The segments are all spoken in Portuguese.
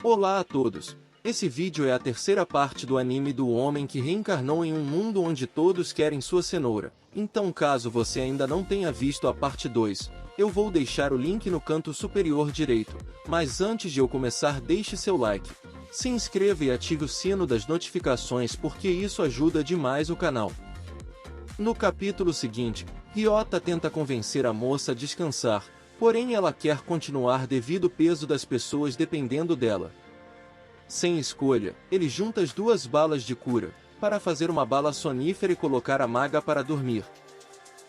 Olá a todos! Esse vídeo é a terceira parte do anime do homem que reencarnou em um mundo onde todos querem sua cenoura. Então caso você ainda não tenha visto a parte 2, eu vou deixar o link no canto superior direito. Mas antes de eu começar, deixe seu like, se inscreva e ative o sino das notificações porque isso ajuda demais o canal. No capítulo seguinte, Ryota tenta convencer a moça a descansar, porém ela quer continuar devido ao peso das pessoas dependendo dela. Sem escolha, ele junta as duas balas de cura, para fazer uma bala sonífera e colocar a maga para dormir.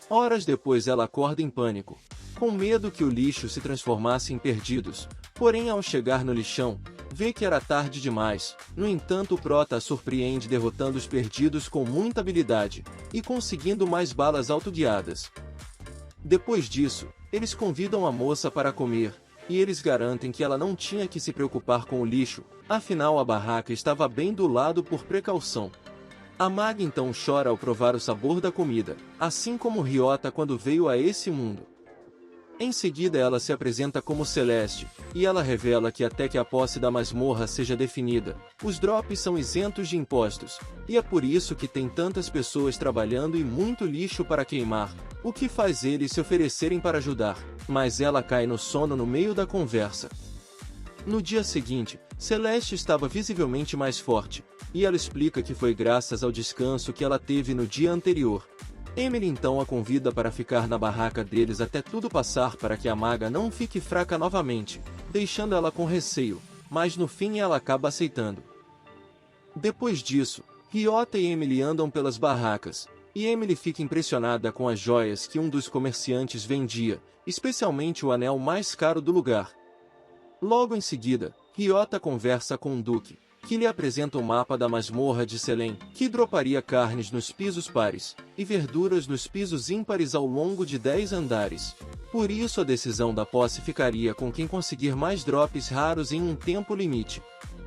Horas depois ela acorda em pânico, com medo que o lixo se transformasse em perdidos, porém ao chegar no lixão, vê que era tarde demais. No entanto, o prota a surpreende derrotando os perdidos com muita habilidade, e conseguindo mais balas autoguiadas. Depois disso, eles convidam a moça para comer, e eles garantem que ela não tinha que se preocupar com o lixo, afinal a barraca estava bem do lado por precaução. A maga então chora ao provar o sabor da comida, assim como Ryota quando veio a esse mundo. Em seguida ela se apresenta como Celeste, e ela revela que até que a posse da masmorra seja definida, os drops são isentos de impostos, e é por isso que tem tantas pessoas trabalhando e muito lixo para queimar, o que faz eles se oferecerem para ajudar, mas ela cai no sono no meio da conversa. No dia seguinte, Celeste estava visivelmente mais forte, e ela explica que foi graças ao descanso que ela teve no dia anterior. Emily então a convida para ficar na barraca deles até tudo passar para que a maga não fique fraca novamente, deixando ela com receio, mas no fim ela acaba aceitando. Depois disso, Ryota e Emily andam pelas barracas, e Emily fica impressionada com as joias que um dos comerciantes vendia, especialmente o anel mais caro do lugar. Logo em seguida, Ryota conversa com o Duque, que lhe apresenta o mapa da masmorra de Selene, que droparia carnes nos pisos pares, e verduras nos pisos ímpares ao longo de 10 andares. Por isso a decisão da posse ficaria com quem conseguir mais drops raros em um tempo limite.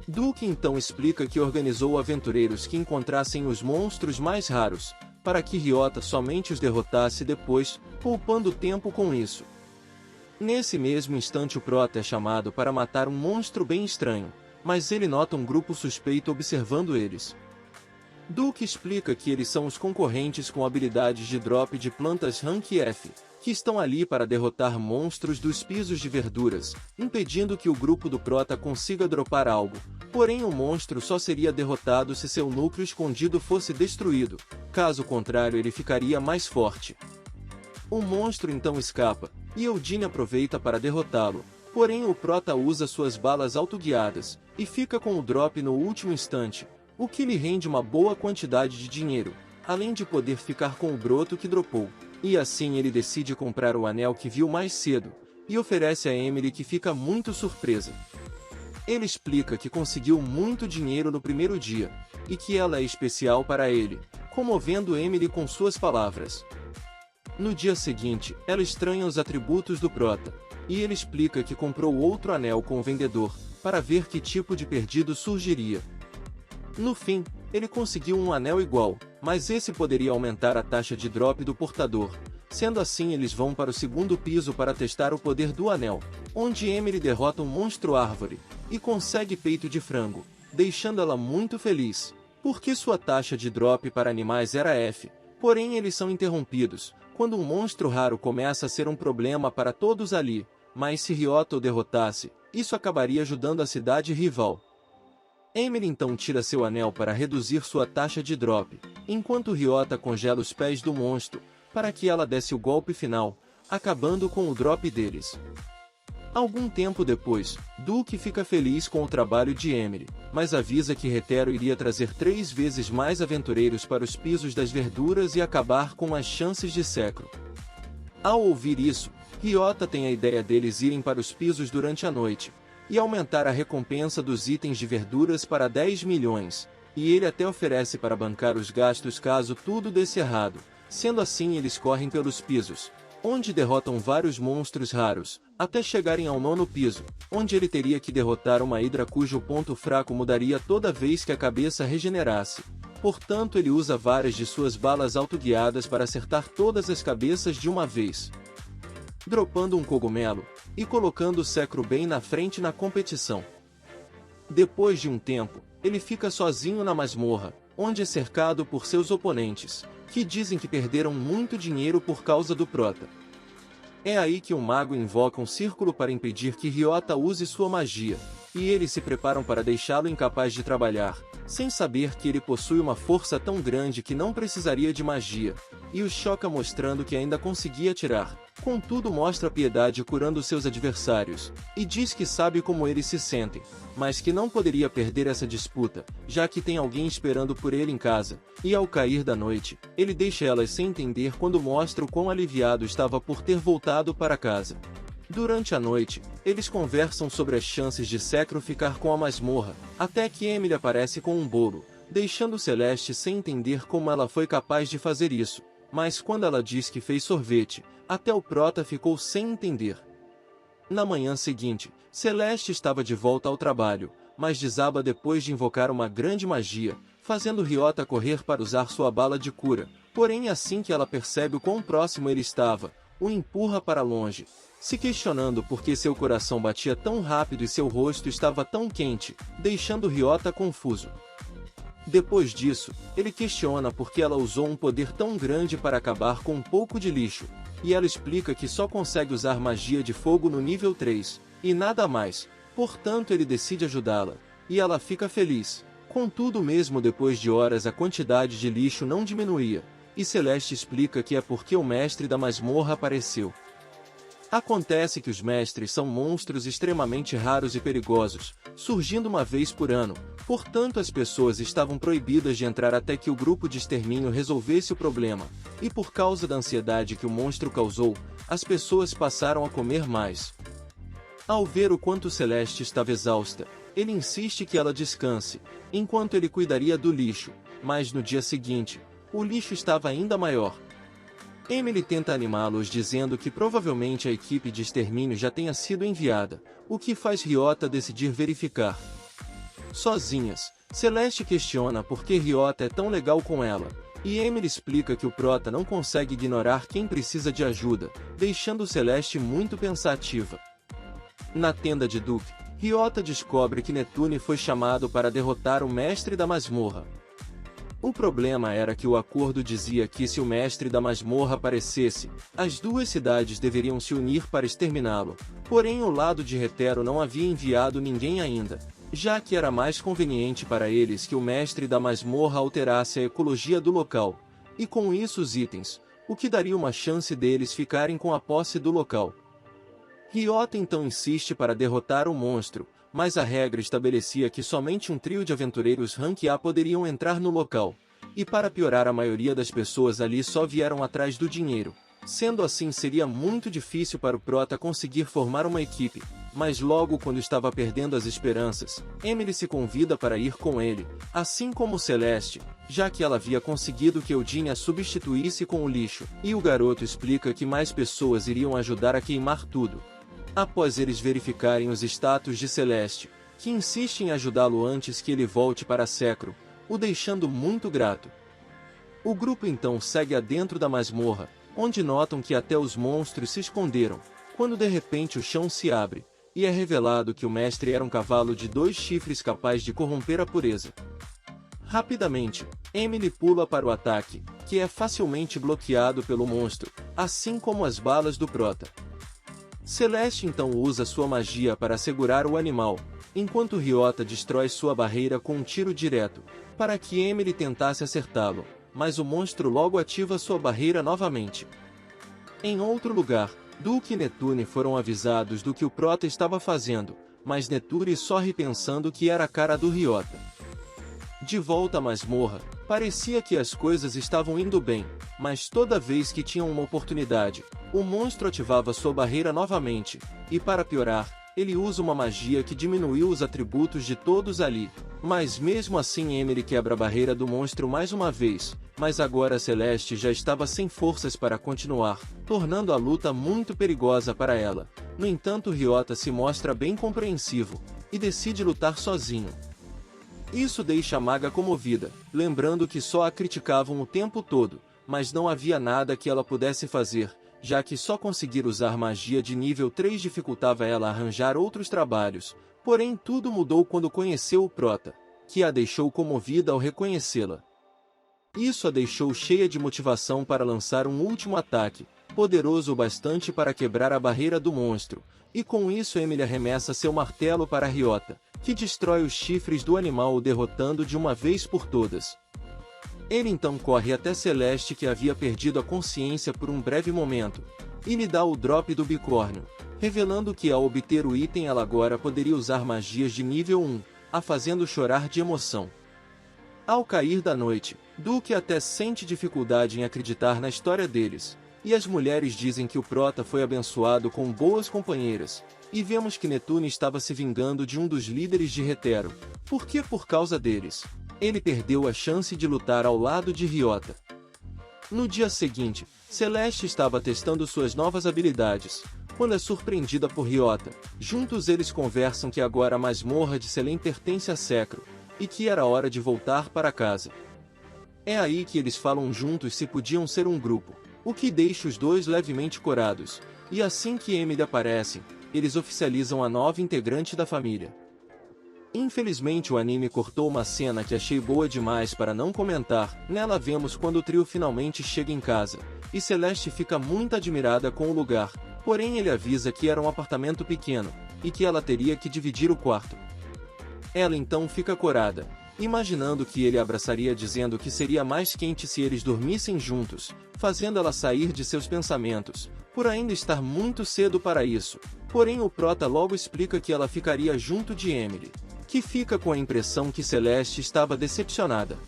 Duque então explica que organizou aventureiros que encontrassem os monstros mais raros, para que Ryota somente os derrotasse depois, poupando tempo com isso. Nesse mesmo instante o prota é chamado para matar um monstro bem estranho, mas ele nota um grupo suspeito observando eles. Duke explica que eles são os concorrentes com habilidades de drop de plantas Rank F, que estão ali para derrotar monstros dos pisos de verduras, impedindo que o grupo do prota consiga dropar algo, porém o monstro só seria derrotado se seu núcleo escondido fosse destruído, caso contrário ele ficaria mais forte. O monstro então escapa, e Eudine aproveita para derrotá-lo, porém o prota usa suas balas autoguiadas, e fica com o drop no último instante, o que lhe rende uma boa quantidade de dinheiro, além de poder ficar com o broto que dropou. E assim ele decide comprar o anel que viu mais cedo, e oferece a Emily que fica muito surpresa. Ele explica que conseguiu muito dinheiro no primeiro dia, e que ela é especial para ele, comovendo Emily com suas palavras. No dia seguinte, ela estranha os atributos do prota, e ele explica que comprou outro anel com o vendedor, para ver que tipo de perdido surgiria. No fim, ele conseguiu um anel igual, mas esse poderia aumentar a taxa de drop do portador. Sendo assim eles vão para o segundo piso para testar o poder do anel, onde Emily derrota um monstro árvore, e consegue peito de frango, deixando ela muito feliz, porque sua taxa de drop para animais era F, porém eles são interrompidos, quando um monstro raro começa a ser um problema para todos ali, mas se Ryota o derrotasse, isso acabaria ajudando a cidade rival. Emily então tira seu anel para reduzir sua taxa de drop, enquanto Ryota congela os pés do monstro, para que ela desse o golpe final, acabando com o drop deles. Algum tempo depois, Duke fica feliz com o trabalho de Emily, mas avisa que Hetero iria trazer 3 vezes mais aventureiros para os pisos das verduras e acabar com as chances de Secro. Ao ouvir isso, Ryota tem a ideia deles irem para os pisos durante a noite, e aumentar a recompensa dos itens de verduras para 10 milhões, e ele até oferece para bancar os gastos caso tudo desse errado. Sendo assim eles correm pelos pisos, onde derrotam vários monstros raros, até chegarem ao 9º piso, onde ele teria que derrotar uma hidra cujo ponto fraco mudaria toda vez que a cabeça regenerasse. Portanto ele usa várias de suas balas autoguiadas para acertar todas as cabeças de uma vez, dropando um cogumelo, e colocando o Secro bem na frente na competição. Depois de um tempo, ele fica sozinho na masmorra, onde é cercado por seus oponentes, que dizem que perderam muito dinheiro por causa do Prota. É aí que o mago invoca um círculo para impedir que Ryota use sua magia, e eles se preparam para deixá-lo incapaz de trabalhar, sem saber que ele possui uma força tão grande que não precisaria de magia, e o choca mostrando que ainda conseguia atirar. Contudo, mostra piedade curando seus adversários, e diz que sabe como eles se sentem, mas que não poderia perder essa disputa, já que tem alguém esperando por ele em casa, e ao cair da noite, ele deixa elas sem entender quando mostra o quão aliviado estava por ter voltado para casa. Durante a noite, eles conversam sobre as chances de Sekiro ficar com a masmorra, até que Emily aparece com um bolo, deixando Celeste sem entender como ela foi capaz de fazer isso, mas quando ela diz que fez sorvete, até o Prota ficou sem entender. Na manhã seguinte, Celeste estava de volta ao trabalho, mas desaba depois de invocar uma grande magia, fazendo Ryota correr para usar sua bala de cura, porém assim que ela percebe o quão próximo ele estava, o empurra para longe, se questionando por que seu coração batia tão rápido e seu rosto estava tão quente, deixando Ryota confuso. Depois disso, ele questiona por que ela usou um poder tão grande para acabar com um pouco de lixo, e ela explica que só consegue usar magia de fogo no nível 3, e nada mais, portanto ele decide ajudá-la, e ela fica feliz. Contudo, mesmo depois de horas a quantidade de lixo não diminuía, e Celeste explica que é porque o mestre da masmorra apareceu. Acontece que os mestres são monstros extremamente raros e perigosos, surgindo uma vez por ano, portanto as pessoas estavam proibidas de entrar até que o grupo de extermínio resolvesse o problema, e por causa da ansiedade que o monstro causou, as pessoas passaram a comer mais. Ao ver o quanto Celeste estava exausta, ele insiste que ela descanse, enquanto ele cuidaria do lixo, mas no dia seguinte, o lixo estava ainda maior. Emily tenta animá-los dizendo que provavelmente a equipe de extermínio já tenha sido enviada, o que faz Ryota decidir verificar. Sozinhas, Celeste questiona por que Ryota é tão legal com ela, e Emily explica que o Prota não consegue ignorar quem precisa de ajuda, deixando Celeste muito pensativa. Na tenda de Duke, Ryota descobre que Netune foi chamado para derrotar o mestre da masmorra. O problema era que o acordo dizia que se o mestre da masmorra aparecesse, as duas cidades deveriam se unir para exterminá-lo, porém o lado de Hetero não havia enviado ninguém ainda, já que era mais conveniente para eles que o mestre da masmorra alterasse a ecologia do local, e com isso os itens, o que daria uma chance deles ficarem com a posse do local. Ryota então insiste para derrotar o monstro, mas a regra estabelecia que somente um trio de aventureiros Rank A poderiam entrar no local, e para piorar a maioria das pessoas ali só vieram atrás do dinheiro. Sendo assim seria muito difícil para o Prota conseguir formar uma equipe, mas logo quando estava perdendo as esperanças, Emily se convida para ir com ele, assim como Celeste, já que ela havia conseguido que Eudine a substituísse com o lixo, e o garoto explica que mais pessoas iriam ajudar a queimar tudo. Após eles verificarem os status de Celeste, que insiste em ajudá-lo antes que ele volte para Sekiro, o deixando muito grato. O grupo então segue adentro da masmorra, onde notam que até os monstros se esconderam, quando de repente o chão se abre, e é revelado que o mestre era um cavalo de 2 chifres capaz de corromper a pureza. Rapidamente, Emily pula para o ataque, que é facilmente bloqueado pelo monstro, assim como as balas do Prota. Celeste então usa sua magia para segurar o animal, enquanto Ryota destrói sua barreira com um tiro direto, para que Emily tentasse acertá-lo, mas o monstro logo ativa sua barreira novamente. Em outro lugar, Duke e Netune foram avisados do que o Prota estava fazendo, mas Netune sorri pensando que era a cara do Ryota. De volta à masmorra, parecia que as coisas estavam indo bem, mas toda vez que tinham uma oportunidade, o monstro ativava sua barreira novamente, e para piorar, ele usa uma magia que diminuiu os atributos de todos ali. Mas mesmo assim Emily quebra a barreira do monstro mais uma vez, mas agora Celeste já estava sem forças para continuar, tornando a luta muito perigosa para ela. No entanto, Ryota se mostra bem compreensivo, e decide lutar sozinho. Isso deixa a maga comovida, lembrando que só a criticavam o tempo todo, mas não havia nada que ela pudesse fazer, já que só conseguir usar magia de nível 3 dificultava ela arranjar outros trabalhos, porém tudo mudou quando conheceu o Prota, que a deixou comovida ao reconhecê-la. Isso a deixou cheia de motivação para lançar um último ataque, poderoso o bastante para quebrar a barreira do monstro, e com isso Emily arremessa seu martelo para Ryota, que destrói os chifres do animal o derrotando de uma vez por todas. Ele então corre até Celeste, que havia perdido a consciência por um breve momento, e lhe dá o drop do bicórnio, revelando que ao obter o item ela agora poderia usar magias de nível 1, a fazendo chorar de emoção. Ao cair da noite, Duke até sente dificuldade em acreditar na história deles, e as mulheres dizem que o Prota foi abençoado com boas companheiras, e vemos que Netune estava se vingando de um dos líderes de Hetero, porque por causa deles, ele perdeu a chance de lutar ao lado de Ryota. No dia seguinte, Celeste estava testando suas novas habilidades, quando é surpreendida por Ryota. Juntos eles conversam que agora a masmorra de Selene pertence a Sekro, e que era hora de voltar para casa. É aí que eles falam juntos se podiam ser um grupo, o que deixa os dois levemente corados, e assim que Emily aparece, eles oficializam a nova integrante da família. Infelizmente o anime cortou uma cena que achei boa demais para não comentar. Nela vemos quando o trio finalmente chega em casa, e Celeste fica muito admirada com o lugar, porém ele avisa que era um apartamento pequeno, e que ela teria que dividir o quarto. Ela então fica corada, imaginando que ele a abraçaria dizendo que seria mais quente se eles dormissem juntos, fazendo ela sair de seus pensamentos, por ainda estar muito cedo para isso. Porém o Prota logo explica que ela ficaria junto de Emily, que fica com a impressão que Celeste estava decepcionada.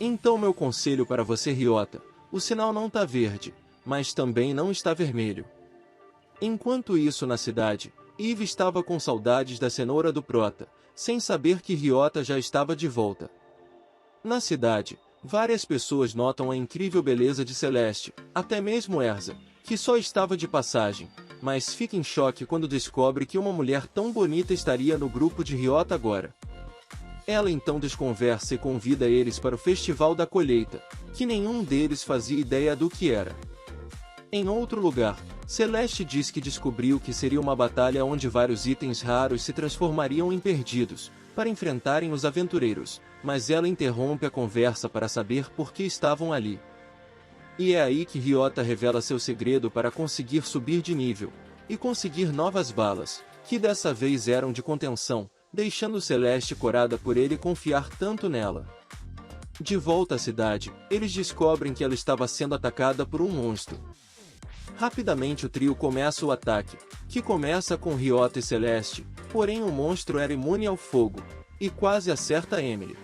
Então meu conselho para você, Ryota, o sinal não tá verde, mas também não está vermelho. Enquanto isso na cidade, Eve estava com saudades da cenoura do Prota, sem saber que Ryota já estava de volta. Na cidade, várias pessoas notam a incrível beleza de Celeste, até mesmo Erza, que só estava de passagem, mas fica em choque quando descobre que uma mulher tão bonita estaria no grupo de Ryota agora. Ela então desconversa e convida eles para o Festival da Colheita, que nenhum deles fazia ideia do que era. Em outro lugar, Celeste diz que descobriu que seria uma batalha onde vários itens raros se transformariam em perdidos, para enfrentarem os aventureiros, mas ela interrompe a conversa para saber por que estavam ali. E é aí que Ryota revela seu segredo para conseguir subir de nível, e conseguir novas balas, que dessa vez eram de contenção, deixando Celeste corada por ele confiar tanto nela. De volta à cidade, eles descobrem que ela estava sendo atacada por um monstro. Rapidamente o trio começa o ataque, que começa com Ryota e Celeste, porém o monstro era imune ao fogo, e quase acerta Emily.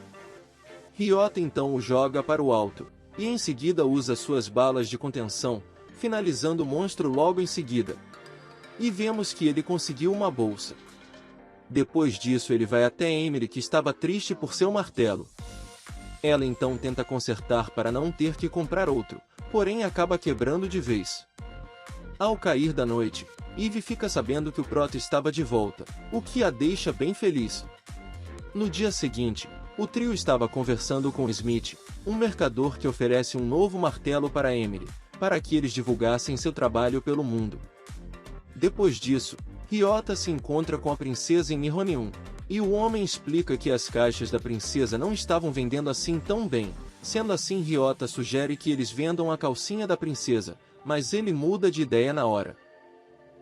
Ryota então o joga para o alto, e em seguida usa suas balas de contenção, finalizando o monstro logo em seguida. E vemos que ele conseguiu uma bolsa. Depois disso ele vai até Emily, que estava triste por seu martelo. Ela então tenta consertar para não ter que comprar outro, porém acaba quebrando de vez. Ao cair da noite, Eve fica sabendo que o Prota estava de volta, o que a deixa bem feliz. No dia seguinte, o trio estava conversando com Smith, um mercador que oferece um novo martelo para Emily, para que eles divulgassem seu trabalho pelo mundo. Depois disso, Ryota se encontra com a princesa em Nihonium, e o homem explica que as caixas da princesa não estavam vendendo assim tão bem. Sendo assim, Ryota sugere que eles vendam a calcinha da princesa, mas ele muda de ideia na hora.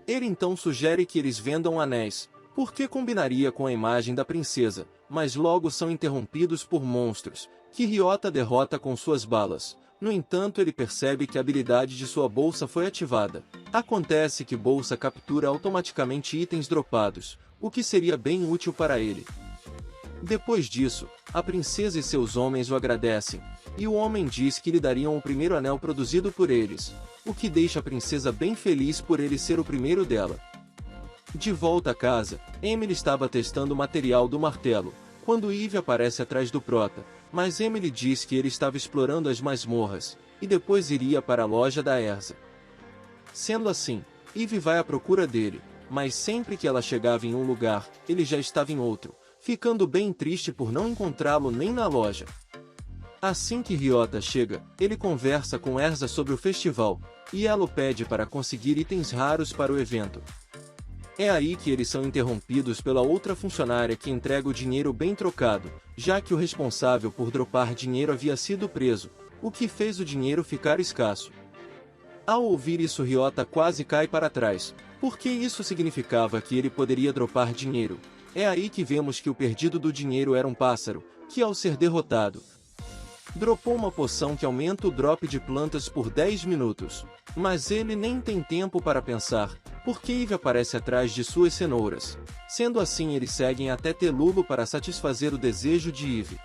Ele então sugere que eles vendam anéis, porque combinaria com a imagem da princesa, mas logo são interrompidos por monstros, que Ryota derrota com suas balas. No entanto, ele percebe que a habilidade de sua bolsa foi ativada. Acontece que bolsa captura automaticamente itens dropados, o que seria bem útil para ele. Depois disso, a princesa e seus homens o agradecem, e o homem diz que lhe dariam o primeiro anel produzido por eles, o que deixa a princesa bem feliz por ele ser o primeiro dela. De volta a casa, Emily estava testando o material do martelo, quando Eve aparece atrás do Prota, mas Emily diz que ele estava explorando as masmorras, e depois iria para a loja da Erza. Sendo assim, Eve vai à procura dele, mas sempre que ela chegava em um lugar, ele já estava em outro, ficando bem triste por não encontrá-lo nem na loja. Assim que Ryota chega, ele conversa com Erza sobre o festival, e ela o pede para conseguir itens raros para o evento. É aí que eles são interrompidos pela outra funcionária que entrega o dinheiro bem trocado, já que o responsável por dropar dinheiro havia sido preso, o que fez o dinheiro ficar escasso. Ao ouvir isso, Ryota quase cai para trás, porque isso significava que ele poderia dropar dinheiro. É aí que vemos que o perdido do dinheiro era um pássaro, que ao ser derrotado, dropou uma poção que aumenta o drop de plantas por 10 minutos. Mas ele nem tem tempo para pensar, porque Eve aparece atrás de suas cenouras. Sendo assim, eles seguem até Telulo para satisfazer o desejo de Eve.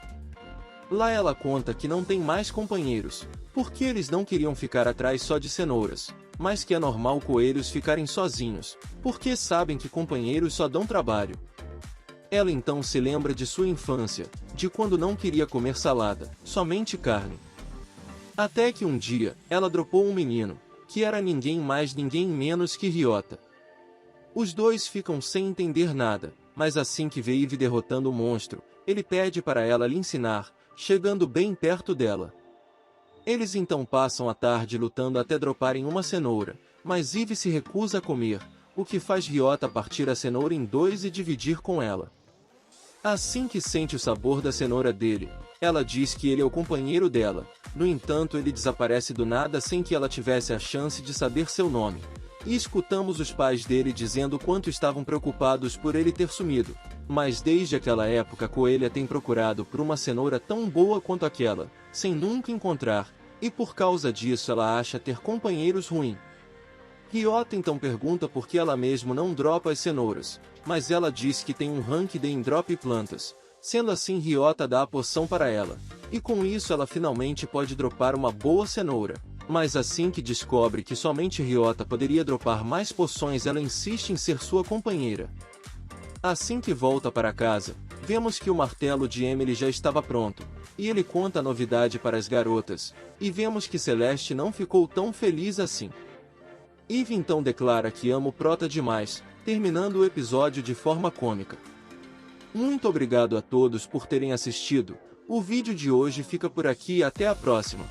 Lá ela conta que não tem mais companheiros, porque eles não queriam ficar atrás só de cenouras, mas que é normal coelhos ficarem sozinhos, porque sabem que companheiros só dão trabalho. Ela então se lembra de sua infância, de quando não queria comer salada, somente carne. Até que um dia, ela dropou um menino, que era ninguém mais ninguém menos que Ryota. Os dois ficam sem entender nada, mas assim que vê Eve derrotando o monstro, ele pede para ela lhe ensinar, chegando bem perto dela. Eles então passam a tarde lutando até droparem uma cenoura, mas Eve se recusa a comer, o que faz Ryota partir a cenoura em dois e dividir com ela. Assim que sente o sabor da cenoura dele, ela diz que ele é o companheiro dela. No entanto, ele desaparece do nada sem que ela tivesse a chance de saber seu nome. E escutamos os pais dele dizendo quanto estavam preocupados por ele ter sumido. Mas desde aquela época a coelha tem procurado por uma cenoura tão boa quanto aquela, sem nunca encontrar, e por causa disso ela acha ter companheiros ruins. Ryota então pergunta por que ela mesmo não dropa as cenouras, mas ela diz que tem um rank D em drop plantas. Sendo assim, Ryota dá a poção para ela, e com isso ela finalmente pode dropar uma boa cenoura. Mas assim que descobre que somente Ryota poderia dropar mais poções, ela insiste em ser sua companheira. Assim que volta para casa, vemos que o martelo de Emily já estava pronto, e ele conta a novidade para as garotas, e vemos que Celeste não ficou tão feliz assim. Eve então declara que ama o Prota demais, terminando o episódio de forma cômica. Muito obrigado a todos por terem assistido, o vídeo de hoje fica por aqui e até a próxima.